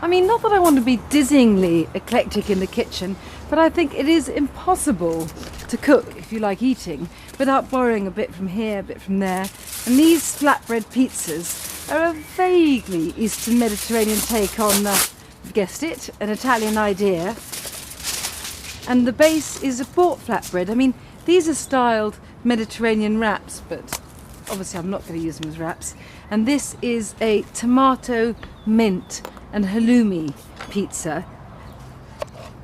I mean, not that I want to be dizzyingly eclectic in the kitchen, but I think it is impossible to cook, if you like eating, without borrowing a bit from here, a bit from there. And these flatbread pizzas are a vaguely Eastern Mediterranean take on, you've guessed it, an Italian idea. And the base is a bought flatbread. I mean, these are styled Mediterranean wraps, but obviously I'm not going to use them as wraps. And this is a tomato, mint and halloumi pizza.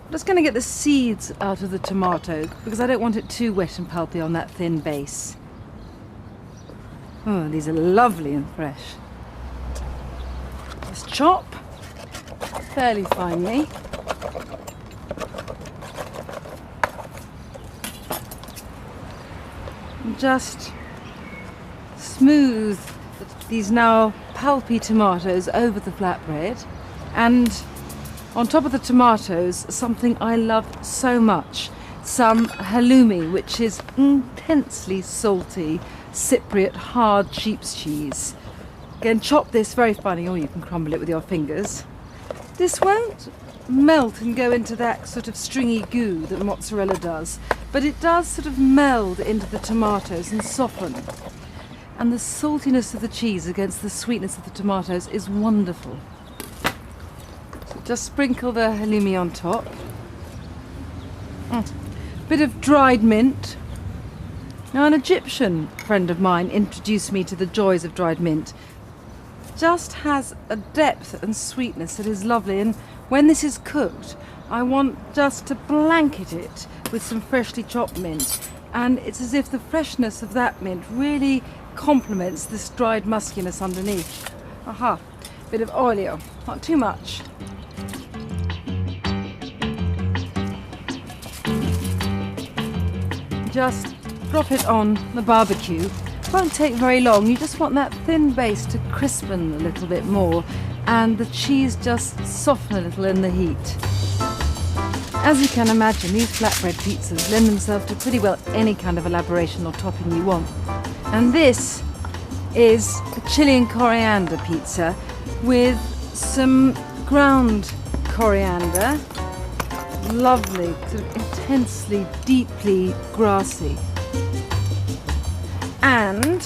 I'm just going to get the seeds out of the tomato because I don't want it too wet and pulpy on that thin base. Oh, these are lovely and fresh. Let's chop fairly finely. And just smooth these now pulpy tomatoes over the flatbread, and on top of the tomatoes something I love so much, some halloumi, which is intensely salty Cypriot hard sheep's cheese. Again, chop this very finely, or you can crumble it with your fingers. This won't melt and go into that sort of stringy goo that mozzarella does, but it does sort of meld into the tomatoes and soften. And the saltiness of the cheese against the sweetness of the tomatoes is wonderful. So just sprinkle the halloumi on top. Bit of dried mint. Now, an Egyptian friend of mine introduced me to the joys of dried mint. Just has a depth and sweetness that is lovely, and when this is cooked I want just to blanket it with some freshly chopped mint, and it's as if the freshness of that mint really complements this dried muskiness underneath. Aha, bit of olio, not too much. Just drop it on the barbecue. It won't take very long. You just want that thin base to crispen a little bit more and the cheese just soften a little in the heat. As you can imagine, these flatbread pizzas lend themselves to pretty well any kind of elaboration or topping you want. And this is a chili and coriander pizza with some ground coriander, lovely, sort of intensely, deeply grassy. And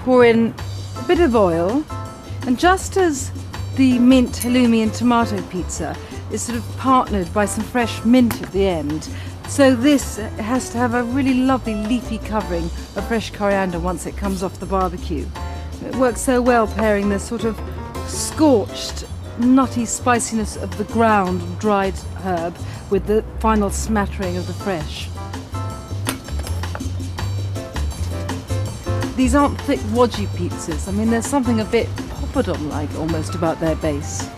pour in a bit of oil, and just as the mint, halloumi and tomato pizza is sort of partnered by some fresh mint at the end, so this has to have a really lovely leafy covering of fresh coriander once it comes off the barbecue. It works so well pairing the sort of scorched, nutty spiciness of the ground dried herb with the final smattering of the fresh. These aren't thick, wodgy pizzas. I mean, there's something a bit poppadom-like almost about their base.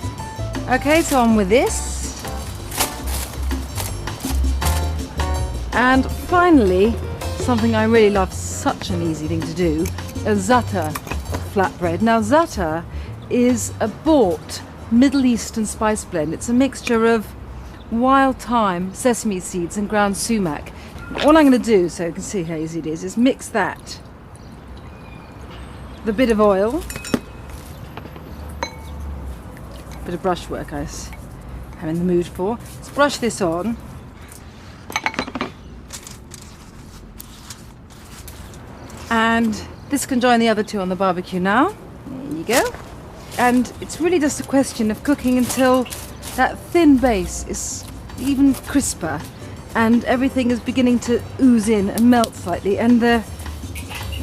Okay, so on with this. And finally, something I really love, such an easy thing to do, a za'atar flatbread. Now, za'atar is a bought Middle Eastern spice blend. It's a mixture of wild thyme, sesame seeds and ground sumac. All I'm going to do, so you can see how easy it is mix that. The bit of oil, bit of brushwork I'm in the mood for. Let's brush this on. And this can join the other two on the barbecue now. There you go. And it's really just a question of cooking until that thin base is even crisper and everything is beginning to ooze in and melt slightly, and the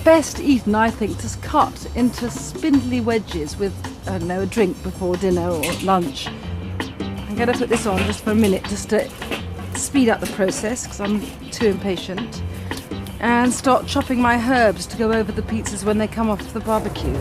best eaten, I think, just cut into spindly wedges with, I don't know, a drink before dinner or lunch. I'm going to put this on just for a minute just to speed up the process because I'm too impatient, and start chopping my herbs to go over the pizzas when they come off the barbecue.